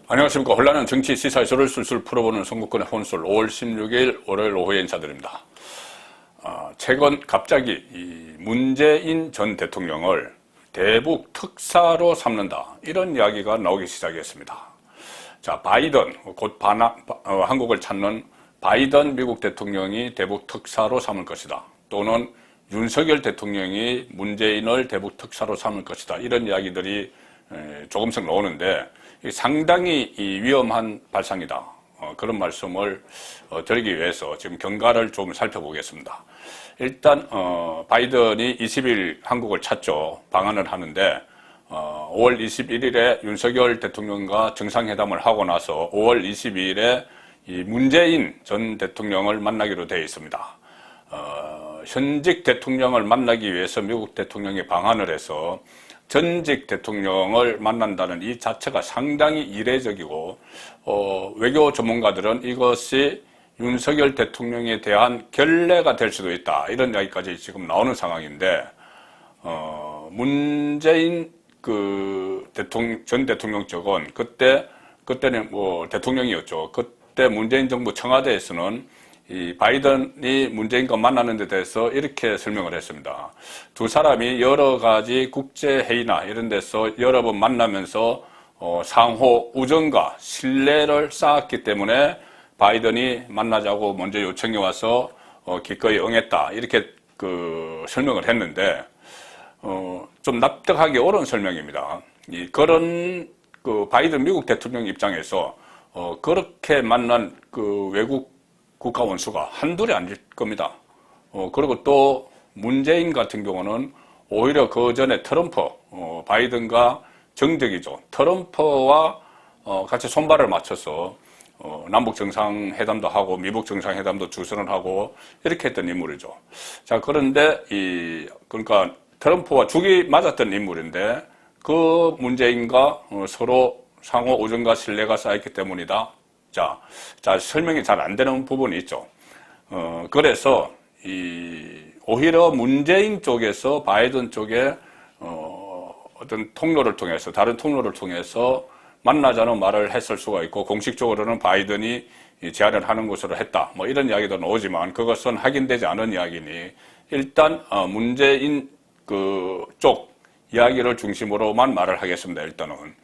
안녕하십니까. 혼란한 정치 시사이쇼를 술술 풀어보는 선거권의 혼술 5월 16일 월요일 오후에 인사드립니다. 최근 갑자기 이 문재인 전 대통령을 대북 특사로 삼는다, 이런 이야기가 나오기 시작했습니다. 자, 바이든, 곧 한국을 찾는 바이든 미국 대통령이 대북 특사로 삼을 것이다, 또는 윤석열 대통령이 문재인을 대북 특사로 삼을 것이다, 이런 이야기들이 조금씩 나오는데 상당히 위험한 발상이다, 그런 말씀을 드리기 위해서 지금 경과를 좀 살펴보겠습니다. 일단 바이든이 20일 한국을 찾죠. 방한을 하는데 5월 21일에 윤석열 대통령과 정상회담을 하고 나서 5월 22일에 이 문재인 전 대통령을 만나기로 되어 있습니다. 현직 대통령을 만나기 위해서 미국 대통령이 방한을 해서 전직 대통령을 만난다는 이 자체가 상당히 이례적이고, 외교 전문가들은 이것이 윤석열 대통령에 대한 결례가 될 수도 있다, 이런 이야기까지 지금 나오는 상황인데, 문재인 전 대통령 쪽은 그때는 뭐 대통령이었죠. 그때 문재인 정부 청와대에서는 이 바이든이 문재인과 만나는 데 대해서 이렇게 설명을 했습니다. 두 사람이 여러 가지 국제회의나 이런 데서 여러 번 만나면서 상호 우정과 신뢰를 쌓았기 때문에 바이든이 만나자고 먼저 요청해 와서 기꺼이 응했다, 이렇게 설명을 했는데 좀 납득하기 어려운 설명입니다. 그런 바이든 미국 대통령 입장에서 그렇게 만난 외국 국가 원수가 한둘이 아닐 겁니다. 그리고 또 문재인 같은 경우는 오히려 그 전에 트럼프, 바이든과 정적이죠. 트럼프와 같이 손발을 맞춰서 남북 정상회담도 하고 미북 정상회담도 주선을 하고 이렇게 했던 인물이죠. 자, 그런데 그러니까 트럼프와 죽이 맞았던 인물인데 그 문재인과 서로 상호 우정과 신뢰가 쌓였기 때문이다. 자, 설명이 잘 안 되는 부분이 있죠. 그래서 오히려 문재인 쪽에서 바이든 쪽에 어떤 통로를 통해서, 다른 통로를 통해서 만나자는 말을 했을 수가 있고, 공식적으로는 바이든이 제안을 하는 것으로 했다, 뭐 이런 이야기도 나오지만 그것은 확인되지 않은 이야기니 일단 문재인 쪽 이야기를 중심으로만 말을 하겠습니다. 일단은.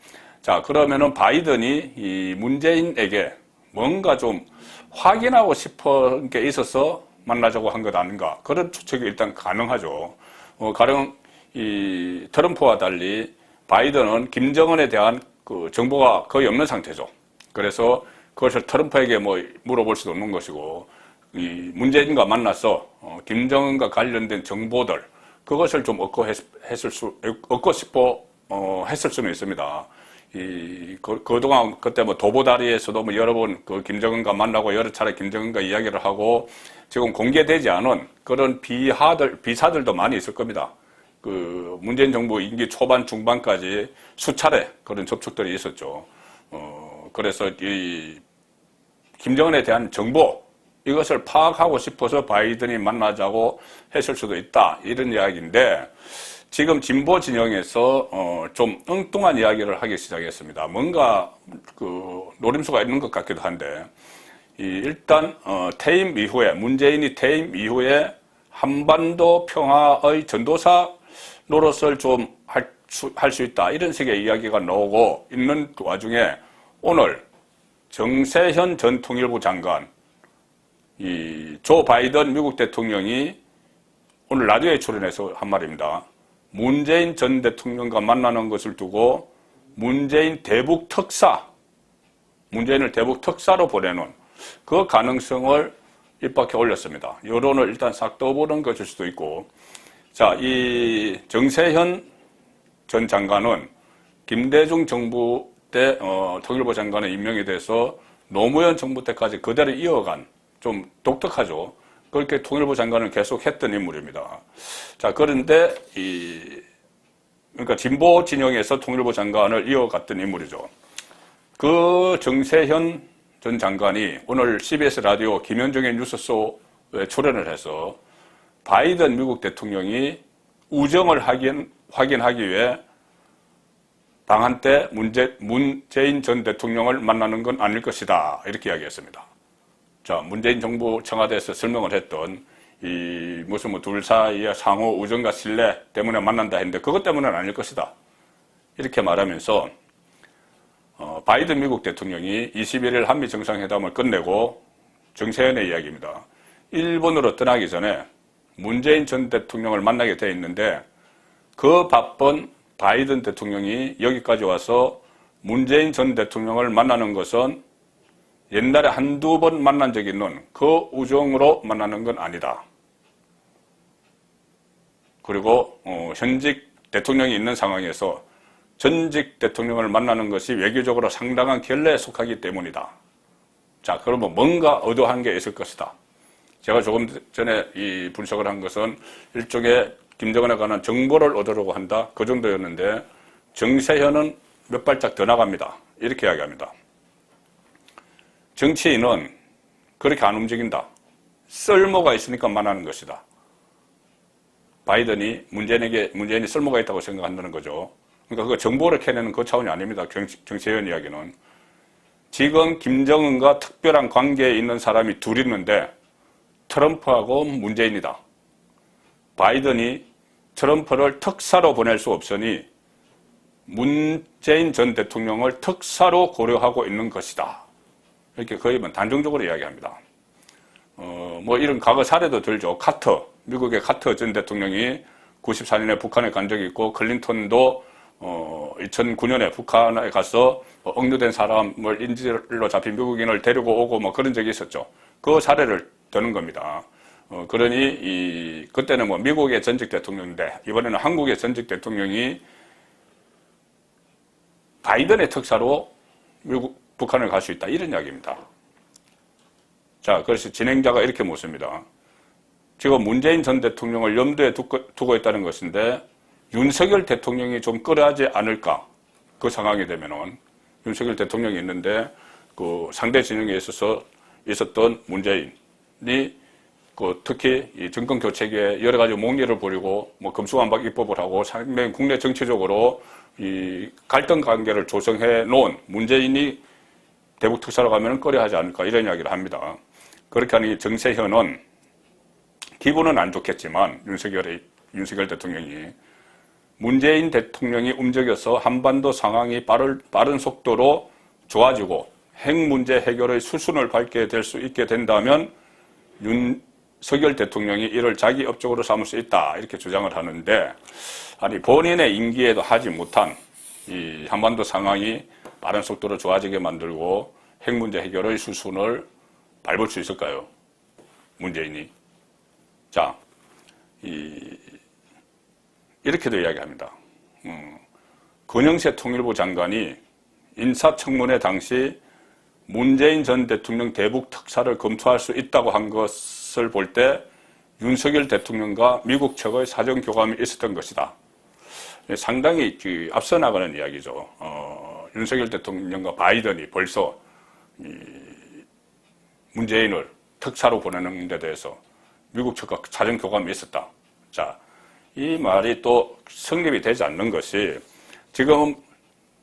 자, 그러면은 바이든이 이 문재인에게 뭔가 좀 확인하고 싶은 게 있어서 만나자고 한 것 아닌가, 그런 추측이 일단 가능하죠. 가령 이 트럼프와 달리 바이든은 김정은에 대한 정보가 거의 없는 상태죠. 그래서 그것을 트럼프에게 물어볼 수도 없는 것이고, 이 문재인과 만나서 김정은과 관련된 정보들, 그것을 좀 얻고 싶어 했을 수는 있습니다. 그동안 그때 도보다리에서도 여러 번 김정은과 만나고 여러 차례 김정은과 이야기를 하고, 지금 공개되지 않은 그런 비사들도 많이 있을 겁니다. 문재인 정부 임기 초반 중반까지 수차례 그런 접촉들이 있었죠. 그래서 이 김정은에 대한 정보, 이것을 파악하고 싶어서 바이든이 만나자고 했을 수도 있다, 이런 이야기인데, 지금 진보 진영에서 좀 엉뚱한 이야기를 하기 시작했습니다. 뭔가 노림수가 있는 것 같기도 한데, 일단 퇴임 이후에, 문재인이 퇴임 이후에 한반도 평화의 전도사 노릇을 좀 할 수 있다, 이런 식의 이야기가 나오고 있는 와중에 오늘 정세현 전 통일부 장관, 조 바이든 미국 대통령이 오늘 라디오에 출연해서 한 말입니다. 문재인 전 대통령과 만나는 것을 두고 문재인을 대북 특사로 보내는 그 가능성을 입 밖에 올렸습니다. 여론을 일단 싹 떠보는 것일 수도 있고, 자, 이 정세현 전 장관은 김대중 정부 때 통일부 장관에 임명이 돼서 노무현 정부 때까지 그대로 이어간, 좀 독특하죠. 그렇게 통일부 장관을 계속 했던 인물입니다. 자, 그런데 그러니까 진보 진영에서 통일부 장관을 이어갔던 인물이죠. 그 정세현 전 장관이 오늘 CBS 라디오 김현정의 뉴스쇼에 출연을 해서 바이든 미국 대통령이 우정을 확인하기 위해 방한 때 문재인 전 대통령을 만나는 건 아닐 것이다. 이렇게 이야기했습니다. 자, 문재인 정부 청와대에서 설명을 했던 이 무슨 뭐 둘 사이의 상호 우정과 신뢰 때문에 만난다 했는데 그것 때문은 아닐 것이다. 이렇게 말하면서 바이든 미국 대통령이 21일 한미 정상회담을 끝내고 정세현의 이야기입니다. 일본으로 떠나기 전에 문재인 전 대통령을 만나게 돼 있는데 그 바쁜 바이든 대통령이 여기까지 와서 문재인 전 대통령을 만나는 것은 옛날에 한두 번 만난 적이 있는 그 우정으로 만나는 건 아니다. 그리고 현직 대통령이 있는 상황에서 전직 대통령을 만나는 것이 외교적으로 상당한 결례에 속하기 때문이다. 자, 그러면 뭔가 의도한 게 있을 것이다. 제가 조금 전에 이 분석을 한 것은 일종의 김정은에 관한 정보를 얻으려고 한다. 그 정도였는데 정세현은 몇 발짝 더 나갑니다. 이렇게 이야기합니다. 정치인은 그렇게 안 움직인다. 쓸모가 있으니까 만나는 것이다. 바이든이 문재인이 쓸모가 있다고 생각한다는 거죠. 그러니까 그 정보를 캐내는 그 차원이 아닙니다. 정세현 이야기는. 지금 김정은과 특별한 관계에 있는 사람이 둘 있는데 트럼프하고 문재인이다. 바이든이 트럼프를 특사로 보낼 수 없으니 문재인 전 대통령을 특사로 고려하고 있는 것이다. 이렇게 거의 단정적으로 이야기합니다. 뭐 이런 과거 사례도 들죠. 미국의 카터 전 대통령이 94년에 북한에 간 적이 있고, 클린턴도 2009년에 북한에 가서 억류된 사람을 인질로 잡힌 미국인을 데리고 오고 뭐 그런 적이 있었죠. 그 사례를 드는 겁니다. 그러니 그때는 뭐 미국의 전직 대통령인데 이번에는 한국의 전직 대통령이 바이든의 특사로 북한을 갈 수 있다. 이런 이야기입니다. 자, 그래서 진행자가 이렇게 묻습니다. 지금 문재인 전 대통령을 염두에 두고 있다는 것인데 윤석열 대통령이 좀 끌어하지 않을까? 그 상황이 되면은 윤석열 대통령이 있는데 그 상대 진영에 있어서 있었던 문재인이 특히 이 정권 교체기에 여러 가지 목리를 부리고 뭐 금수완박 입법을 하고 상당히 국내 정치적으로 이 갈등 관계를 조성해 놓은 문재인이 대북 특사로 가면 꺼려하지 않을까 이런 이야기를 합니다. 그렇게 하니 정세현은 기분은 안 좋겠지만 윤석열 대통령이 문재인 대통령이 움직여서 한반도 상황이 빠른 속도로 좋아지고 핵 문제 해결의 수순을 밟게 될 수 있게 된다면 윤석열 대통령이 이를 자기 업적으로 삼을 수 있다 이렇게 주장을 하는데 아니 본인의 임기에도 하지 못한 이 한반도 상황이 빠른 속도로 좋아지게 만들고 핵 문제 해결의 수순을 밟을 수 있을까요? 문재인이. 자, 이렇게도 이야기합니다. 권영세 통일부 장관이 인사청문회 당시 문재인 전 대통령 대북 특사를 검토할 수 있다고 한 것을 볼 때 윤석열 대통령과 미국 측의 사정 교감이 있었던 것이다. 상당히 앞서 나가는 이야기죠. 윤석열 대통령과 바이든이 벌써 문재인을 특사로 보내는 데 대해서 미국 측과 사정 교감이 있었다. 자, 이 말이 또 성립이 되지 않는 것이 지금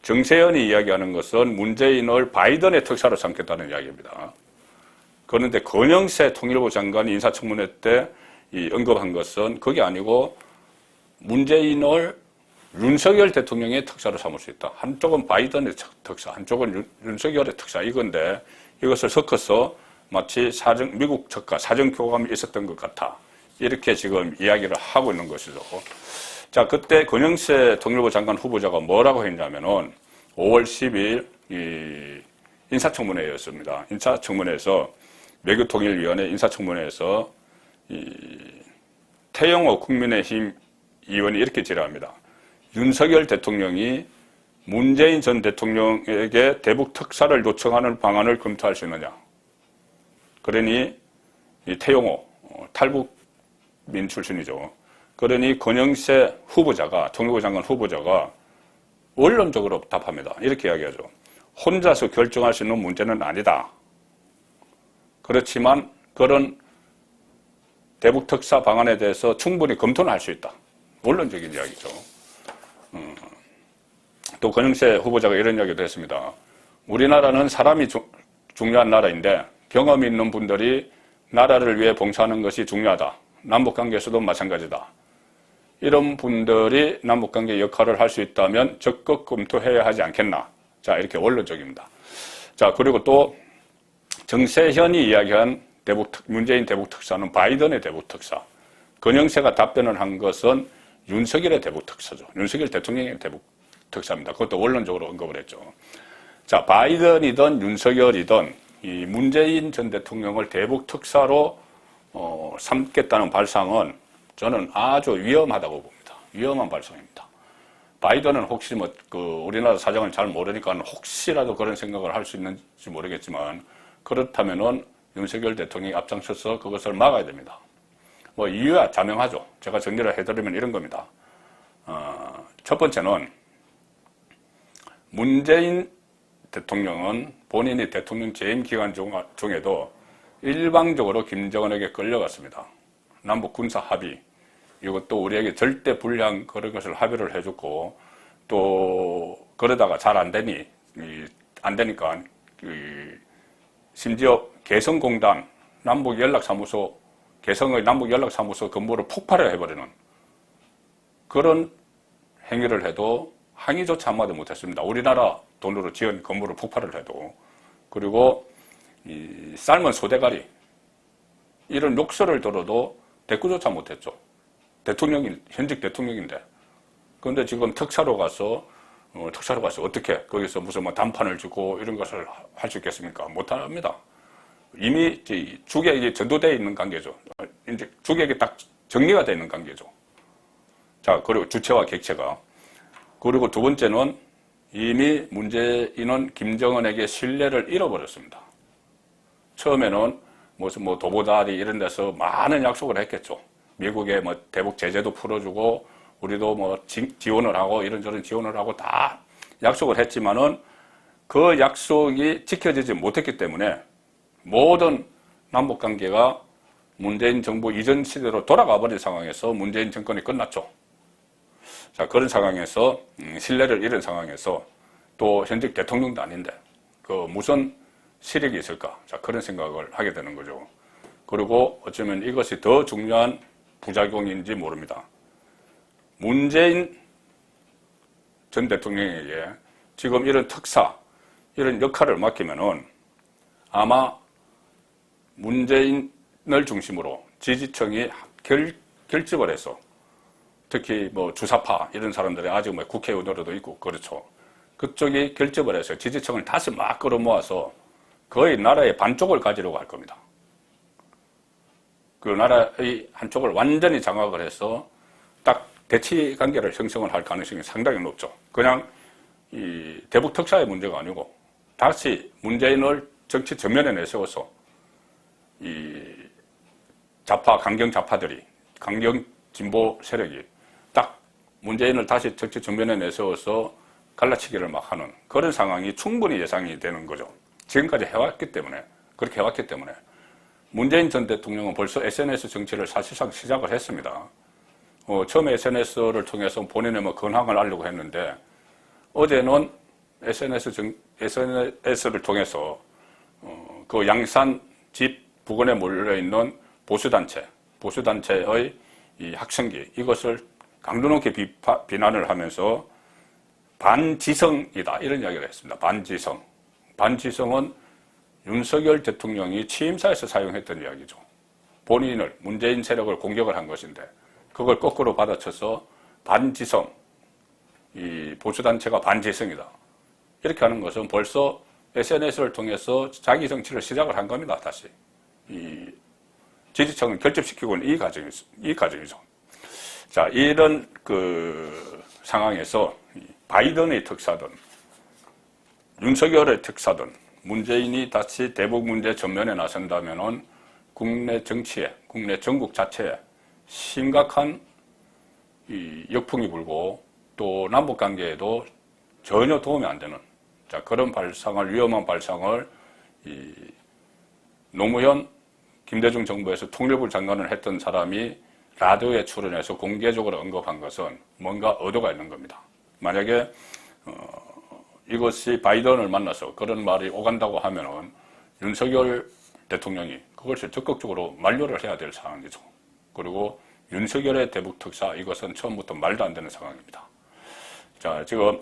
정세현이 이야기하는 것은 문재인을 바이든의 특사로 삼겠다는 이야기입니다. 그런데 권영세 통일부 장관이 인사청문회 때 언급한 것은 그게 아니고 문재인을 윤석열 대통령의 특사로 삼을 수 있다. 한쪽은 바이든의 특사, 한쪽은 윤석열의 특사 이건데 이것을 섞어서 마치 미국 측과 사정 교감이 있었던 것 같아. 이렇게 지금 이야기를 하고 있는 것이죠. 자, 그때 권영세 통일부 장관 후보자가 뭐라고 했냐면은 5월 10일 인사청문회였습니다. 인사청문회에서 외교통일위원회 인사청문회에서 태영호 국민의힘 의원이 이렇게 질의합니다. 윤석열 대통령이 문재인 전 대통령에게 대북 특사를 요청하는 방안을 검토할 수 있느냐. 그러니 태영호 탈북민 출신이죠. 그러니 권영세 후보자가 통일부 장관 후보자가 원론적으로 답합니다. 이렇게 이야기하죠. 혼자서 결정할 수 있는 문제는 아니다. 그렇지만 그런 대북 특사 방안에 대해서 충분히 검토는 할 수 있다. 원론적인 이야기죠. 또 권영세 후보자가 이런 이야기도 했습니다. 우리나라는 사람이 중요한 나라인데 경험이 있는 분들이 나라를 위해 봉사하는 것이 중요하다. 남북관계에서도 마찬가지다. 이런 분들이 남북관계 역할을 할 수 있다면 적극 검토해야 하지 않겠나. 자, 이렇게 원론적입니다. 자, 그리고 또 정세현이 이야기한 문재인 대북 특사는 바이든의 대북 특사. 권영세가 답변을 한 것은 윤석열의 대북 특사죠. 윤석열 대통령의 대북 특사입니다. 그것도 원론적으로 언급을 했죠. 자, 바이든이든 윤석열이든 이 문재인 전 대통령을 대북 특사로 삼겠다는 발상은 저는 아주 위험하다고 봅니다. 위험한 발상입니다. 바이든은 혹시 우리나라 사정을 잘 모르니까 혹시라도 그런 생각을 할 수 있는지 모르겠지만 그렇다면은 윤석열 대통령이 앞장서서 그것을 막아야 됩니다. 이유야 자명하죠. 제가 정리를 해드리면 이런 겁니다. 첫 번째는 문재인 대통령은 본인이 대통령 재임 기간 중에도 일방적으로 김정은에게 끌려갔습니다. 남북 군사 합의, 이것도 우리에게 절대 불리한 그런 것을 합의를 해줬고, 또 그러다가 잘 안 되니까 심지어 개성공단 개성의 남북연락사무소 건물을 폭발을 해버리는 그런 행위를 해도 항의조차 한마디 못했습니다. 우리나라 돈으로 지은 건물을 폭발을 해도. 그리고 이 삶은 소대가리 이런 욕설을 들어도 대꾸조차 못했죠. 현직 대통령인데. 그런데 지금 특사로 가서 어떻게 거기서 무슨 단판을 주고 이런 것을 할 수 있겠습니까? 못합니다. 이미 주객이 전도되어 있는 관계죠. 이제 주객이 딱 정리가 되어 있는 관계죠. 자, 그리고 주체와 객체가. 그리고 두 번째는 이미 문재인은 김정은에게 신뢰를 잃어버렸습니다. 처음에는 무슨 도보다리 이런 데서 많은 약속을 했겠죠. 미국에 대북 제재도 풀어주고 우리도 지원을 하고 이런저런 지원을 하고 다 약속을 했지만은 그 약속이 지켜지지 못했기 때문에 모든 남북관계가 문재인 정부 이전 시대로 돌아가 버린 상황에서 문재인 정권이 끝났죠. 자, 그런 상황에서 신뢰를 잃은 상황에서 또 현직 대통령도 아닌데 무슨 실익이 있을까? 자, 그런 생각을 하게 되는 거죠. 그리고 어쩌면 이것이 더 중요한 부작용인지 모릅니다. 문재인 전 대통령에게 지금 이런 특사, 이런 역할을 맡기면은 아마 문재인을 중심으로 지지층이 결집을 해서 특히 주사파 이런 사람들이 아직 국회의원으로도 있고 그렇죠. 그쪽이 결집을 해서 지지층을 다시 막 끌어모아서 거의 나라의 반쪽을 가지려고 할 겁니다. 그 나라의 한쪽을 완전히 장악을 해서 딱 대치 관계를 형성을 할 가능성이 상당히 높죠. 그냥 이 대북 특사의 문제가 아니고 다시 문재인을 정치 전면에 내세워서 이 강경 좌파들이, 강경 진보 세력이 딱 문재인을 다시 정치 전면에 내세워서 갈라치기를 막 하는 그런 상황이 충분히 예상이 되는 거죠. 지금까지 그렇게 해왔기 때문에. 문재인 전 대통령은 벌써 SNS 정치를 사실상 시작을 했습니다. 처음에 SNS를 통해서 본인의 근황을 알려고 했는데, 어제는 SNS를 통해서, 그 양산 집 부근에 몰려있는 보수단체의 이 학생기, 이것을 강도 높게 비난을 하면서 반지성이다. 이런 이야기를 했습니다. 반지성. 반지성은 윤석열 대통령이 취임사에서 사용했던 이야기죠. 본인을, 문재인 세력을 공격을 한 것인데, 그걸 거꾸로 받아쳐서 반지성, 이 보수단체가 반지성이다. 이렇게 하는 것은 벌써 SNS를 통해서 자기 정치를 시작을 한 겁니다, 다시. 이 지지층을 결집시키고 있는 이 과정이죠. 자, 이런 상황에서 바이든의 특사든, 윤석열의 특사든, 문재인이 다시 대북 문제 전면에 나선다면은 국내 정치에, 국내 전국 자체에 심각한 이 역풍이 불고 또 남북 관계에도 전혀 도움이 안 되는 그런 위험한 발상을 이 노무현 김대중 정부에서 통일부 장관을 했던 사람이 라디오에 출연해서 공개적으로 언급한 것은 뭔가 의도가 있는 겁니다. 만약에 이것이 바이든을 만나서 그런 말이 오간다고 하면은 윤석열 대통령이 그것을 적극적으로 만류를 해야 될 상황이죠. 그리고 윤석열의 대북 특사 이것은 처음부터 말도 안 되는 상황입니다. 자, 지금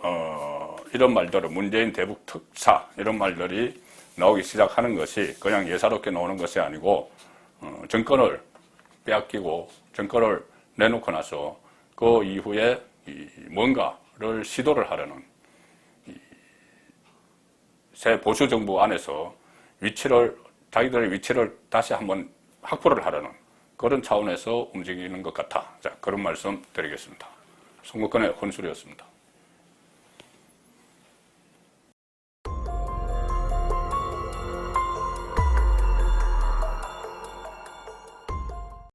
이런 말들은 문재인 대북 특사 이런 말들이 나오기 시작하는 것이 그냥 예사롭게 나오는 것이 아니고 정권을 빼앗기고 정권을 내놓고 나서 그 이후에 뭔가를 시도를 하려는 새 보수 정부 안에서 자기들의 위치를 다시 한번 확보를 하려는 그런 차원에서 움직이는 것 같아. 자, 그런 말씀 드리겠습니다. 송국근의 혼술이었습니다.